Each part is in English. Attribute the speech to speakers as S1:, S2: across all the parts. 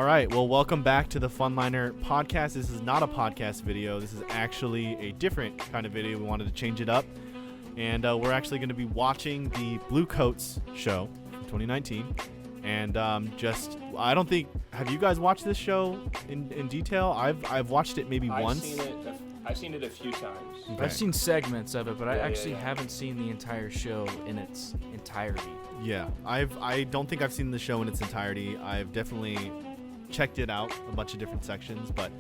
S1: All right, well, welcome back to the Funliner podcast. This is not a podcast video. This is actually a different kind of video. We wanted to change it up. And we're actually going to be watching the Bluecoats show from 2019. And I don't think, have you guys watched this show in detail? I've watched it maybe once.
S2: I've seen it a few times.
S1: Okay.
S3: I've seen segments of it, but I actually haven't seen the entire show in its entirety.
S1: Yeah, I don't think I've seen the show in its entirety. I've definitely checked it out, a bunch of different sections, but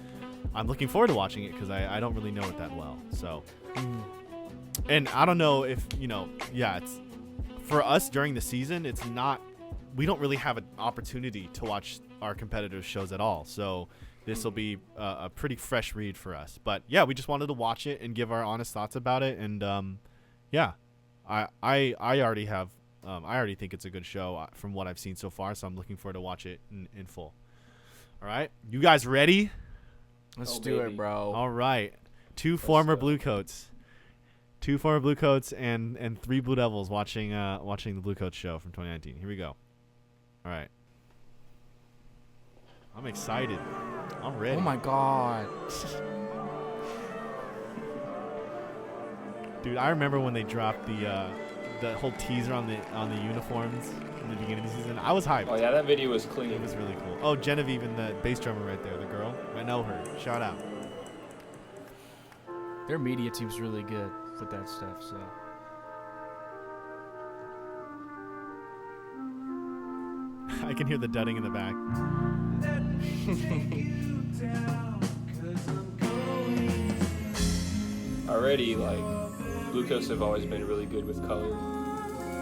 S1: I'm looking forward to watching it because I don't really know it that well. So, and I don't know if, it's for us during the season, we don't really have an opportunity to watch our competitors' shows at all. So this will be a pretty fresh read for us. But yeah, we just wanted to watch it and give our honest thoughts about it. And I already have, I already think it's a good show from what I've seen so far. So I'm looking forward to watch it in full. All right, you guys ready?
S3: Let's do it, bro.
S1: All right, two former Bluecoats and 3 Blue Devils watching the Bluecoats show from 2019. Here we go. All right, I'm excited. I'm ready.
S3: Oh my god,
S1: dude! I remember when they dropped the whole teaser on the uniforms in the beginning of the season. I was hyped.
S2: Oh yeah, that video was clean.
S1: It was really cool. Oh, Genevieve and the bass drummer right there, the girl. I know her. Shout out.
S3: their media team's really good with that stuff. So
S1: I can hear the dudding in the back.
S2: Already, Bluecoats have always been really good with color.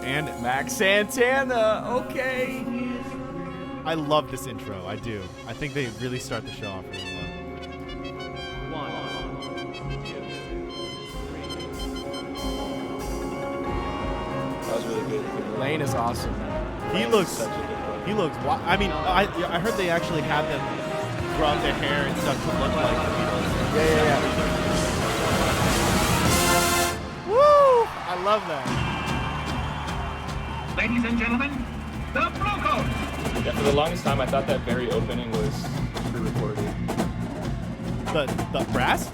S1: And
S3: Max Santana, okay.
S1: I love this intro. I do. I think they really start the show off really well.
S2: That was really good.
S3: Lane is awesome.
S1: He looks.
S2: Such a good one.
S1: He looks. I mean, I heard they actually have them grow out their hair and stuff to look like the Beatles.
S3: Yeah.
S1: Woo! I love that.
S4: Ladies and gentlemen, the Bluecoats!
S2: Yeah, for the longest time, I thought that very opening was pre-recorded.
S1: The brass?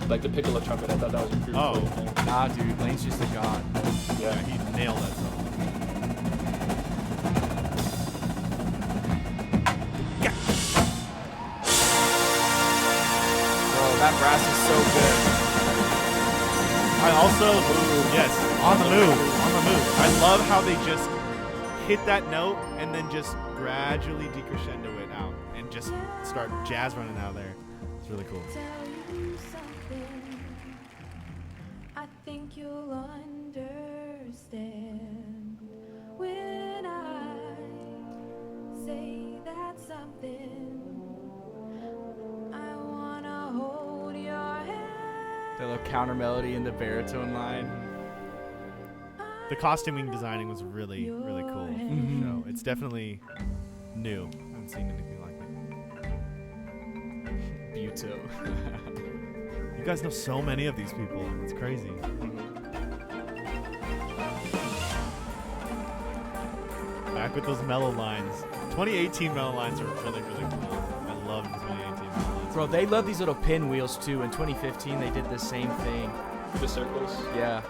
S2: Like the piccolo trumpet, I thought that was a pre-recorded thing.
S3: Nah, dude, Lane's just a god.
S1: Yeah, he nailed that song.
S3: Bro, that brass is so good.
S1: I also, yes, on the move. I love how they just hit that note and then just gradually decrescendo it out and just start jazz running out there. It's really cool.
S5: Tell you something, I think you'll understand when I say that something. I wanna hold your hand.
S3: That little counter melody in the baritone line.
S1: The costuming designing was really, really cool.
S3: Mm-hmm.
S1: So it's definitely new. I haven't seen anything like it.
S3: Buto.
S1: You guys know so many of these people. It's crazy. Back with those mellow lines. 2018 mellow lines are really, really cool. I love the 2018 mellow lines.
S3: Bro, they love these little pinwheels too. In 2015, they did the same thing.
S2: The circles.
S3: Yeah.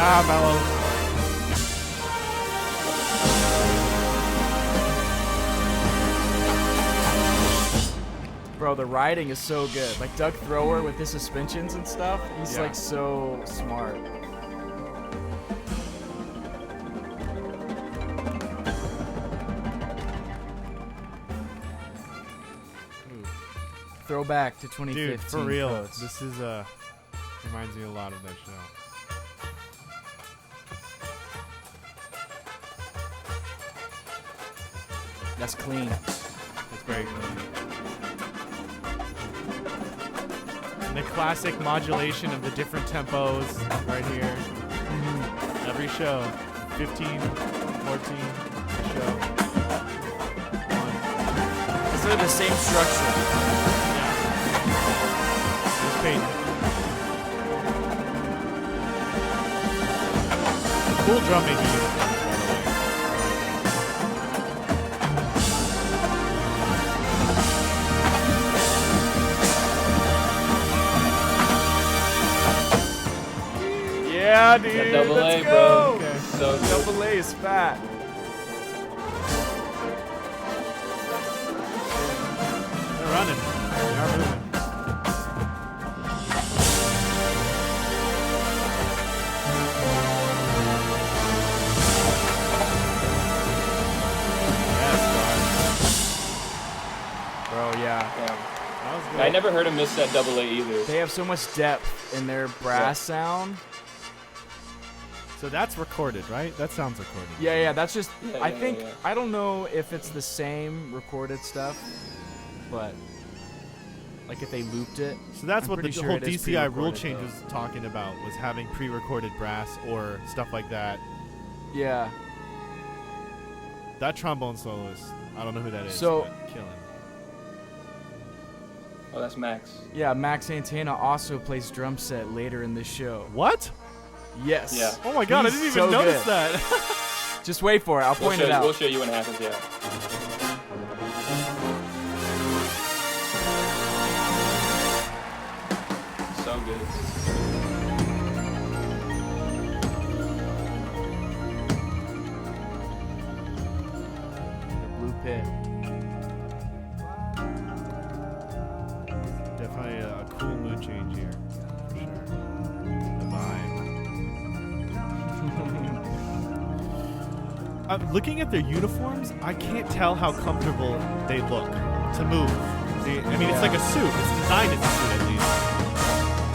S1: Ah, mellow.
S3: Bro, the riding is so good. Like Doug Thrower with his suspensions and stuff. He's
S1: Yeah.
S3: like so smart. Ooh. Throwback to 2015.
S1: Dude, for real.
S3: quotes.
S1: This is reminds me a lot of that show.
S3: That's clean.
S1: It's very clean. And the classic modulation of the different tempos right here. Every show. 15, 14 show.
S3: They're the same structure.
S1: It's Peyton. Cool drum making. Yeah, dude.
S2: That double
S3: let's
S2: A,
S3: go.
S2: bro.
S1: Okay.
S2: So good.
S3: Double A is fat.
S1: They're running. They are moving.
S3: Bro, yeah.
S2: Damn.
S1: That was good.
S2: I never heard him miss that double A either.
S3: They have so much depth in their brass sound.
S1: So that's recorded, right? That sounds recorded.
S3: Yeah, that's just.
S2: Yeah,
S3: I
S2: yeah,
S3: think
S2: yeah.
S3: I don't know if it's the same recorded stuff, but like if they looped it.
S1: So that's
S3: I'm
S1: what the
S3: pretty sure
S1: whole
S3: it is
S1: DCI rule
S3: pre-recorded,
S1: change
S3: though.
S1: was talking about, was having pre-recorded brass or stuff like that.
S3: Yeah.
S1: That trombone soloist, I don't know who that is.
S3: So-
S1: but killing.
S2: Oh, that's Max.
S3: Yeah, Max Santana also plays drum set later in this show.
S1: What?
S3: Yes.
S2: Yeah.
S1: Oh my god,
S3: He's
S1: I didn't even
S3: so
S1: notice
S3: good.
S1: that.
S3: Just wait for it. I'll point it out.
S2: We'll show you when it happens, yeah. So good.
S3: The blue pit.
S1: Definitely a cool mood change here, for sure. The vibe. Looking at their uniforms, I can't tell how comfortable they look to move. I mean, it's like a suit. It's designed as a suit, at least.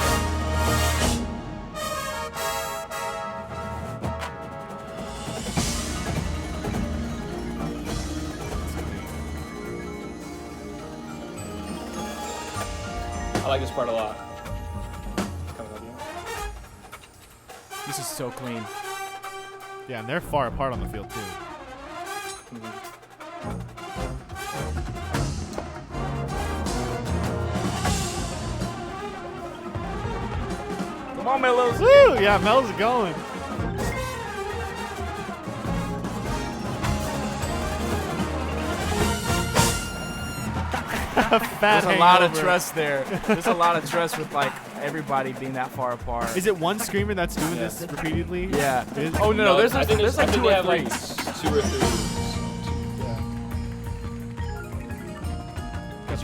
S2: I like this part a lot. Coming up here.
S3: This is so clean.
S1: Yeah, and they're far apart on the field, too.
S3: Come on, Mellows.
S1: Woo! Yeah, Mel's going. Fat
S3: There's a lot of
S1: hangover.
S3: trust there. There's a lot of trust with like everybody being that far apart.
S1: Is it one screamer that's doing
S2: Yeah.
S1: this repeatedly?
S3: Yeah.
S1: Is-
S3: Oh no, there's
S2: I think
S3: like
S2: I think
S3: two
S2: they
S3: or
S2: have
S3: three.
S2: like 2 or 3.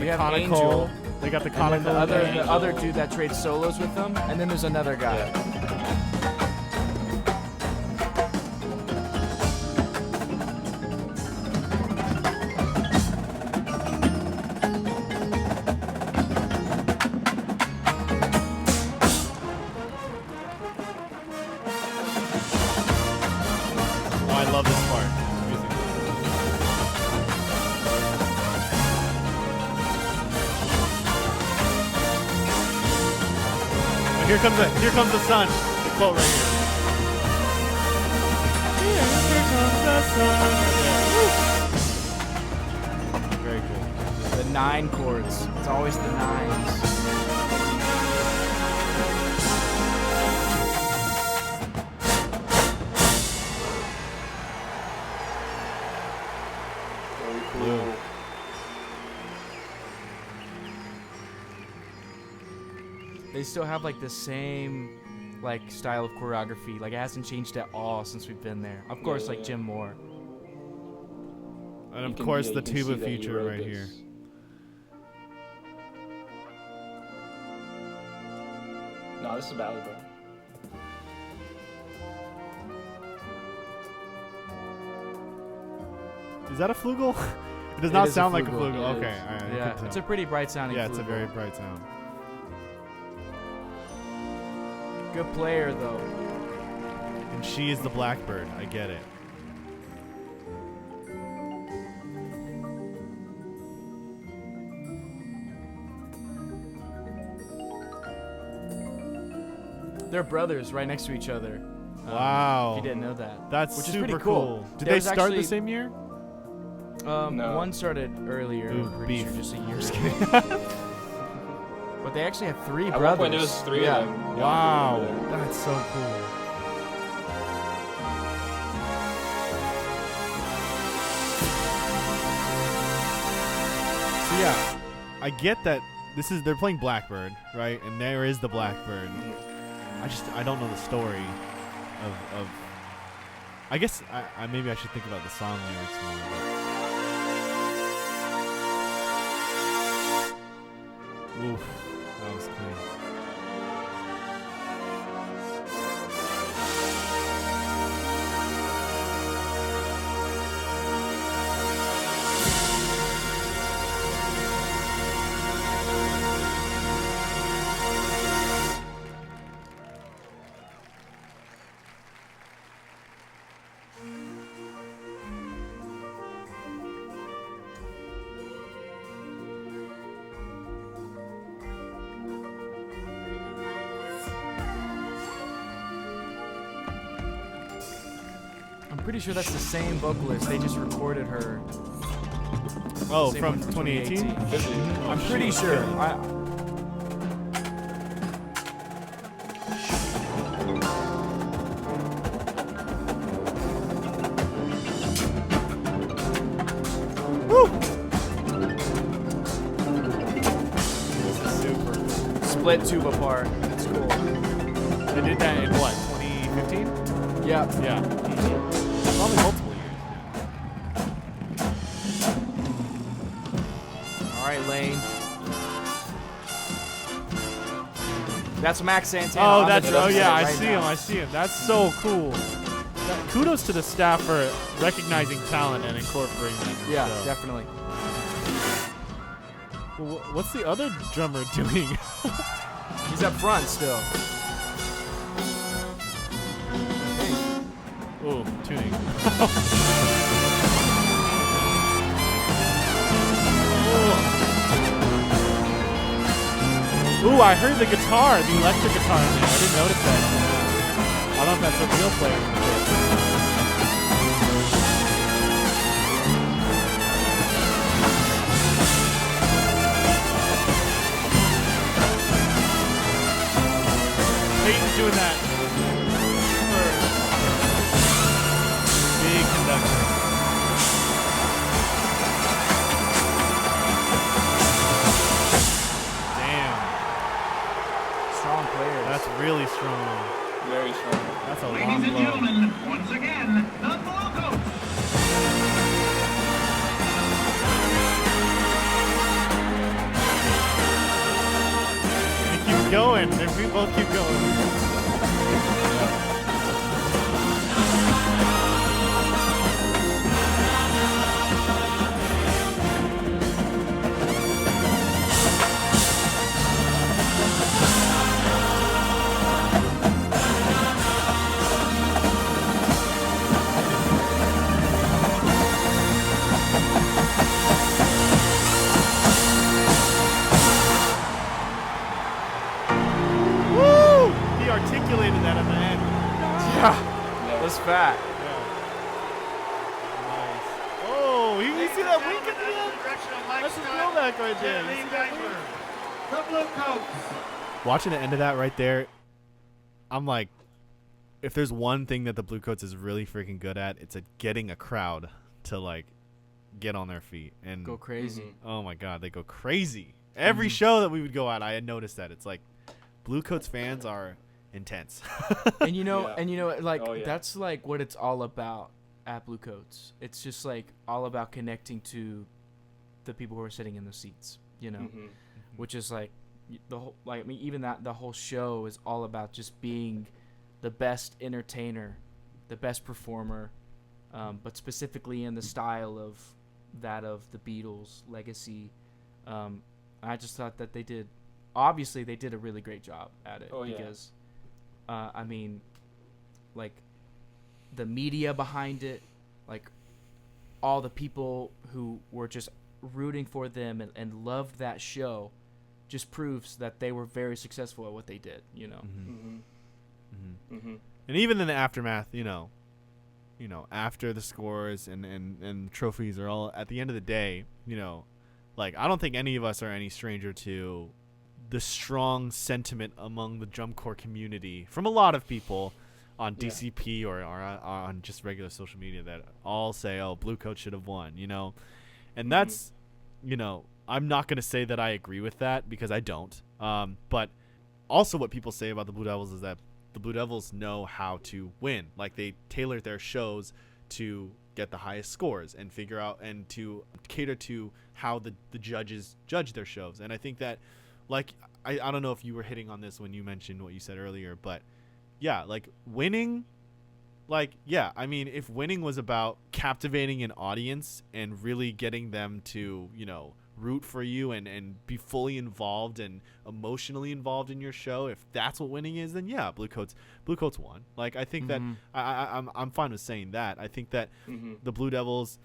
S3: You have
S1: Conical.
S3: Angel,
S1: They got the
S3: and then
S1: conical.
S3: the
S2: Angel.
S3: other dude that trades solos with them, and then there's another guy.
S2: Yeah.
S1: Oh, I love this part. Music. Oh, here comes the sun. The quote right here. Here comes the sun. Yeah. Very cool.
S3: The 9 chords. It's always the 9s.
S2: Very
S1: Blue.
S2: cool.
S3: They still have like the same like style of choreography. Like it hasn't changed at all since we've been there. Of course, like
S2: Yeah.
S3: Jim Moore.
S1: And
S2: You
S1: of
S2: can-
S1: course,
S2: yeah,
S1: the
S2: you can see
S1: tuba
S2: that he
S1: feature
S2: wrote
S1: right
S2: this.
S1: here.
S2: No, this is ballad, bro.
S1: Is that a flugel? It does
S3: It
S1: not
S3: is a
S1: sound like a
S3: flugel.
S1: flugel.
S2: It
S1: Okay,
S2: is.
S1: all right. I
S3: Yeah,
S1: could
S3: it's a
S1: tell.
S3: pretty bright sounding.
S1: Yeah, it's a
S3: flugel.
S1: very bright sound.
S3: good player though.
S1: And she is the blackbird. I get it.
S3: They're brothers right next to each other.
S1: Wow.
S3: If you didn't know that.
S1: That's
S3: which is
S1: super
S3: pretty
S1: cool. Did
S3: There
S1: they
S3: was
S1: start
S3: actually-
S1: the same year?
S2: No.
S3: One started earlier.
S1: Ooh,
S3: I'm pretty
S1: beef.
S3: sure just a year.
S1: Just
S3: ago.
S1: kidding.
S3: But they actually have 3
S2: At
S3: brothers.
S2: one point, there was 3
S3: yeah.
S2: of them.
S1: Wow.
S2: Yeah.
S1: That's so cool. So yeah, I get that they're playing Blackbird, right? And there is the Blackbird. I don't know the story of I guess I maybe I should think about the song lyrics more. But oof, that was clean.
S3: I'm pretty sure that's the same vocalist. They just recorded her.
S1: Oh,
S3: Same
S1: from
S3: one
S1: 2018?
S2: 50.
S3: I'm pretty sure.
S1: Woo! This is super.
S3: Split tube apart. It's cool.
S1: They did that in what, 2015?
S3: Yeah.
S1: Yeah. Probably multiple years.
S3: All right, Lane. That's Max Santana.
S1: Oh,
S3: on the
S1: that's
S3: drum set
S1: I
S3: right
S1: see
S3: now.
S1: him. I see him. That's so cool. Kudos to the staff for recognizing talent and incorporating them.
S3: Yeah,
S1: So-
S3: definitely.
S1: Well, what's the other drummer doing?
S3: He's up front still.
S1: Ooh, tuning. Ooh, I heard the guitar, the electric guitar in there. I didn't notice that. I don't know if that's a real player. Peyton's doing that. Big conductor. Damn,
S3: Strong players.
S1: that's really strong.
S2: Very strong.
S1: That's a
S4: Ladies
S1: long
S4: and
S1: blow.
S4: gentlemen, once again, the Bluecoats.
S1: They keep going. We both keep going. Woo! He articulated that at the end.
S3: Yeah. That's fat.
S1: Nice. Oh, you see that wink at the end? That's his throwback right there. You see that wink?
S4: The Bluecoats.
S1: Watching the end of that right there, I'm like, if there's one thing that the Bluecoats is really freaking good at, it's at getting a crowd to like get on their feet and
S3: Go crazy.
S1: oh my god, they go crazy. Every show that we would go at, I had noticed that it's like Bluecoats fans are intense.
S3: And you know,
S2: Yeah.
S3: like
S2: Oh, yeah.
S3: that's like what it's all about at Bluecoats. It's just like all about connecting to the people who are sitting in the seats, you know,
S2: Mhm.
S3: which is like the whole, like, I mean, even that the whole show is all about just being the best entertainer, the best performer, but specifically in the style of that of the Beatles legacy. I just thought that they did a really great job at it.
S2: Oh, yeah.
S3: Because I mean, like the media behind it, like all the people who were just rooting for them and loved that show, just proves that they were very successful at what they did, you know.
S2: Mhm.
S1: And even in the aftermath, after the scores and trophies are all at the end of the day, like I don't think any of us are any stranger to the strong sentiment among the drum corps community from a lot of people on DCP or on just regular social media that all say, "Oh, Bluecoats should have won," and that's, I'm not gonna say that I agree with that because I don't. But also, what people say about the Blue Devils is that the Blue Devils know how to win. Like they tailor their shows to get the highest scores and figure out and to cater to how the judges judge their shows. And I think that, like, I don't know if you were hitting on this when you mentioned what you said earlier, but yeah, like winning, like, yeah, I mean, if winning was about captivating an audience and really getting them to, root for you and be fully involved and emotionally involved in your show, if that's what winning is, then yeah, Bluecoats won. Like I think that I'm fine with saying that. I think that the Blue Devils,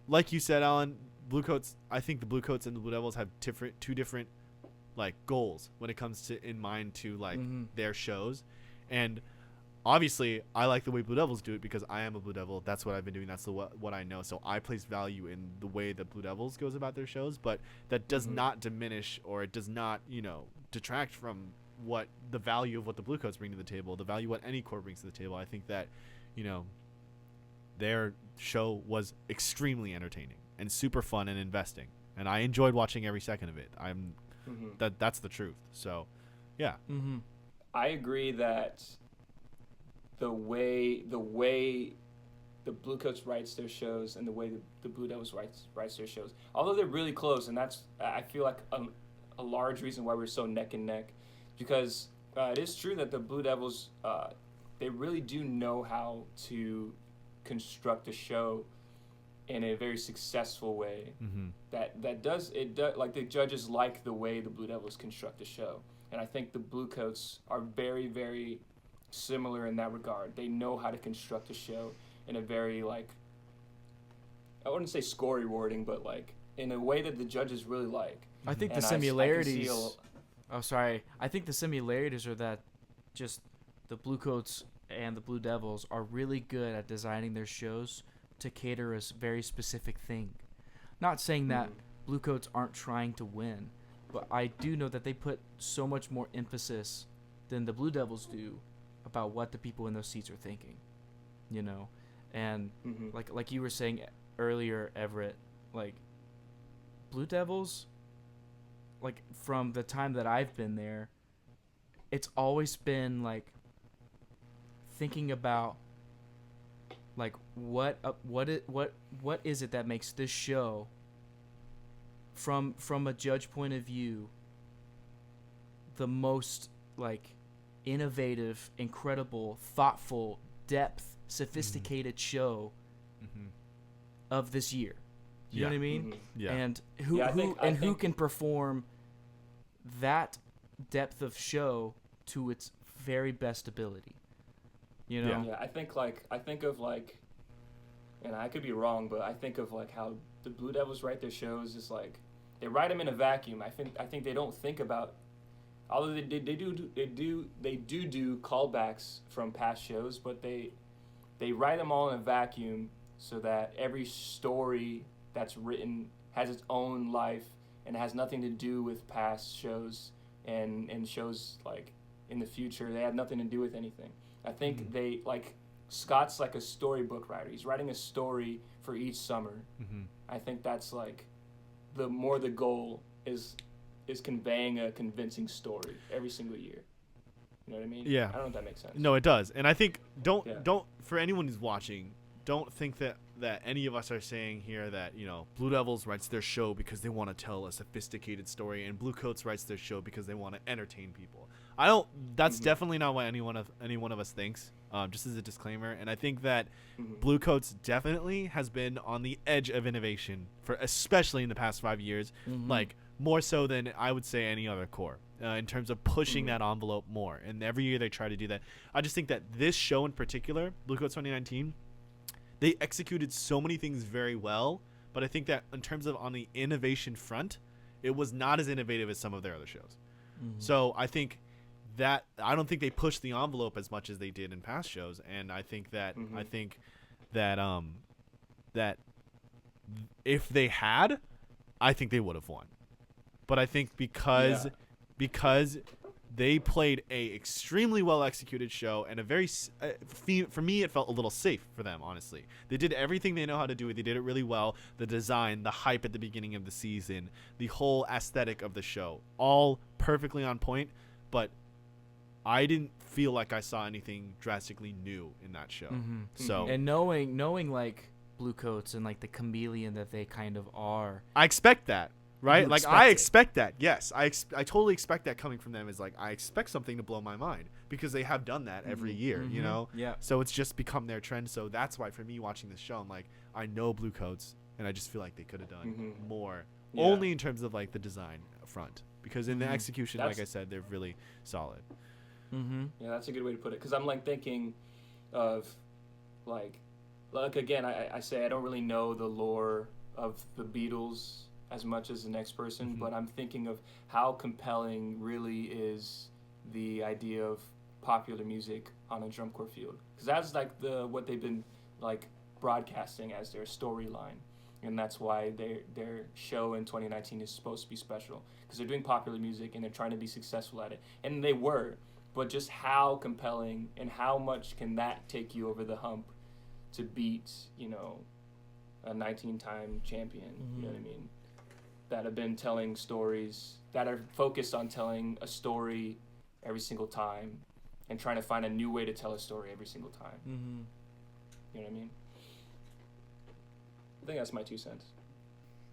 S1: like you said, Alan, I think the Bluecoats and the Blue Devils have two different like goals when it comes to in mind to like their shows. And obviously, I like the way Blue Devils do it because I am a Blue Devil. That's what I've been doing. That's what I know. So I place value in the way that Blue Devils goes about their shows. But that does not diminish or it does not, detract from what the value of what the Bluecoats bring to the table, the value what any corps brings to the table. I think that, their show was extremely entertaining and super fun and investing. And I enjoyed watching every second of it. That's the truth. So, yeah.
S2: I agree that the way the Bluecoats writes their shows and the way the Blue Devils writes their shows, although they're really close, and that's I feel like a large reason why we're so neck and neck, because it is true that the Blue Devils they really do know how to construct a show in a very successful way. That does like the judges like the way the Blue Devils construct a show, and I think the Bluecoats are very, very similar in that regard. They know how to construct a show in a very, like, I wouldn't say score rewarding, but like in a way that the judges really like.
S3: I think the similarities. I think the similarities are that just the Bluecoats and the Blue Devils are really good at designing their shows to cater a very specific thing. Not saying that Bluecoats aren't trying to win, but I do know that they put so much more emphasis than the Blue Devils do about what the people in those seats are thinking, and like you were saying earlier, Everett, like Blue Devils, like from the time that I've been there, it's always been like thinking about like what is it that makes this show from a judge point of view the most like innovative, incredible, thoughtful, depth, sophisticated show of this year. You know what I mean?
S1: Yeah.
S3: And who can perform that depth of show to its very best ability?
S2: Yeah, I think of and I could be wrong, but I think of like how the Blue Devils write their shows is like they write them in a vacuum. I think they don't think about, although they do callbacks from past shows, but they write them all in a vacuum so that every story that's written has its own life and has nothing to do with past shows and shows like in the future. They have nothing to do with anything. I think they like Scott's like a storybook writer. He's writing a story for each summer. I think that's like the goal is conveying a convincing story every single year. You know what I mean?
S1: Yeah.
S2: I don't know if that makes sense.
S1: No, it does. And I think don't for anyone who's watching, don't think that any of us are saying here that, Blue Devils writes their show because they want to tell a sophisticated story and Bluecoats writes their show because they want to entertain people. That's definitely not what any one of us thinks, just as a disclaimer. And I think that Bluecoats definitely has been on the edge of innovation especially in the past 5 years, like more so than I would say any other corps, in terms of pushing that envelope more. And every year they try to do that. I just think that this show in particular, Bluecoats 2019, they executed so many things very well, but I think that in terms of on the innovation front, it was not as innovative as some of their other shows. So I think that I don't think they pushed the envelope as much as they did in past shows, and I think that that if they had, I think they would have won. But I think because they played a extremely well executed show and a very for me it felt a little safe for them, honestly. They did everything they know how to do. They did it really well. The design, the hype at the beginning of the season, the whole aesthetic of the show, all perfectly on point, but I didn't feel like I saw anything drastically new in that show. So
S3: and knowing like Bluecoats and like the chameleon that they kind of are,
S1: I expect that. Right?
S3: You
S1: Like,
S3: expect
S1: I
S3: it.
S1: expect that. Yes. I totally expect that coming from them is like, I expect something to blow my mind because they have done that every year, you know?
S3: Yeah.
S1: So it's just become their trend. So that's why for me watching this show, I'm like, I know Bluecoats and I just feel like they could have done more only in terms of like the design front, because in the execution, like I said, they're really solid.
S2: Yeah, that's a good way to put it. Cause I'm like thinking of like again, I say I don't really know the lore of the Beatles as much as the next person, but I'm thinking of how compelling really is the idea of popular music on a drum corps field, because that's like what they've been like broadcasting as their storyline, and that's why their show in 2019 is supposed to be special, because they're doing popular music and they're trying to be successful at it, and they were, but just how compelling and how much can that take you over the hump to beat, you know, a 19-time champion, you know what I mean? That have been telling stories, that are focused on telling a story every single time and trying to find a new way to tell a story every single time. You know what I mean? I think that's my 2 cents.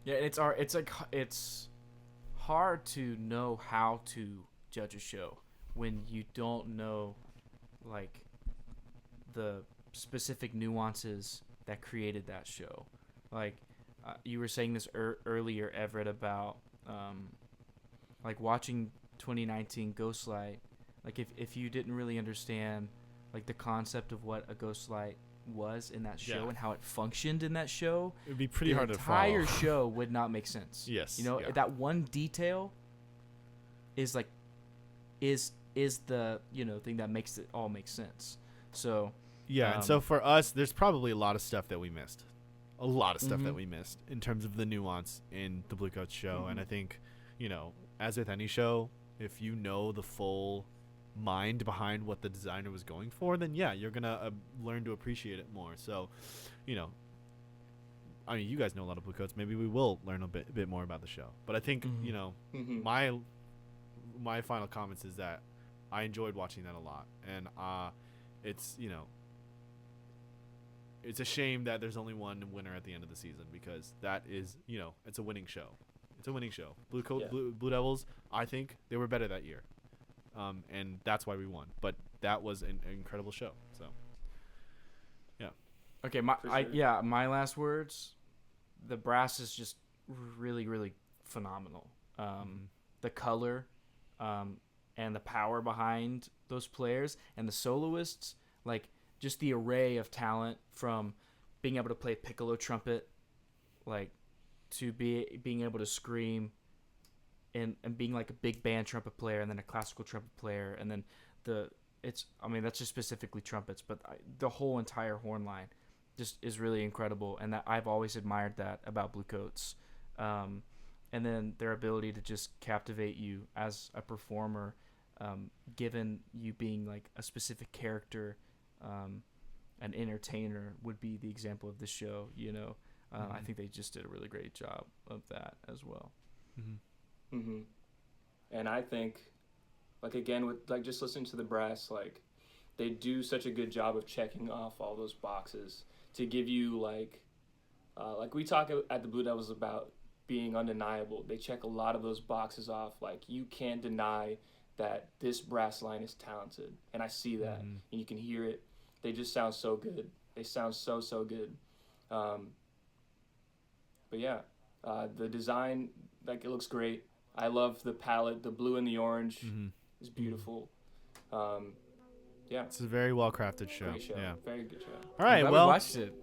S3: Yeah, it's hard to know how to judge a show when you don't know like the specific nuances that created that show. Like you were saying this earlier, Everett, about like watching 2019 Ghostlight. Like if you didn't really understand like the concept of what a Ghostlight was in that show and how it functioned in that show,
S1: It would be pretty hard to follow.
S3: The entire show would not make sense.
S1: Yes.
S3: You know, that one detail is like is the, you know, thing that makes it all make sense. So
S1: yeah, and so for us, there's probably a lot of stuff that we missed. A lot of stuff that we missed in terms of the nuance in the Bluecoats show. And I think, you know, as with any show, if you know the full mind behind what the designer was going for, then yeah, you're going to learn to appreciate it more. So, you know, I mean, you guys know a lot of Bluecoats. Maybe we will learn a bit more about the show. But I think, you know, my final comments is that I enjoyed watching that a lot. And it's, you know, it's a shame that there's only one winner at the end of the season, because that is, you know, it's a winning show. It's a winning show. Blue Devils, I think they were better that year. And that's why we won. But that was an incredible show. So, yeah.
S3: Okay, my last words, the brass is just really, really phenomenal. The color and the power behind those players and the soloists, like, just the array of talent, from being able to play piccolo trumpet, like, to being able to scream, and being like a big band trumpet player, and then a classical trumpet player, and then that's just specifically trumpets, but the whole entire horn line just is really incredible, and that I've always admired that about Bluecoats. And then their ability to just captivate you as a performer, given you being like a specific character. An entertainer would be the example of this show, you know. I think they just did a really great job of that as well.
S2: And I think, like, again, with like just listening to the brass, like, they do such a good job of checking off all those boxes to give you like we talk at the Blue Devils about being undeniable. They check a lot of those boxes off. Like, you can't deny that this brass line is talented, and I see that, and you can hear it. They just sound so good. They sound so good. But yeah, the design, like, it looks great. I love the palette. The blue and the orange is beautiful. Yeah,
S1: it's a very well crafted show.
S2: Great show.
S1: Yeah,
S2: very good show.
S1: All right,
S3: we watched it.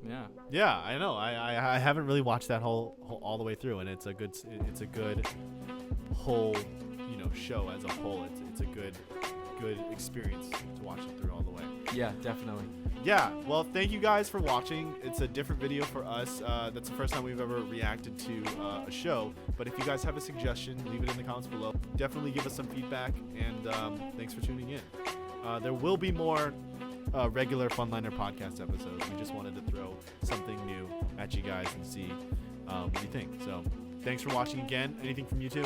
S1: Yeah, I know. I haven't really watched that whole all the way through, and it's a good whole, you know, show as a whole. It's a good good experience to watch it through all the way.
S3: Yeah, definitely.
S1: Yeah, well, thank you guys for watching. It's a different video for us. That's the first time we've ever reacted to a show. But if you guys have a suggestion, leave it in the comments below. Definitely give us some feedback, and thanks for tuning in. There will be more regular Funliner podcast episodes. We just wanted to throw something new at you guys and see what you think. So thanks for watching again. Anything from you two?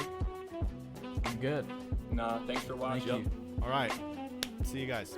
S3: I'm good.
S2: Nah, thanks for watching.
S3: Thank you.
S1: All right. See you guys.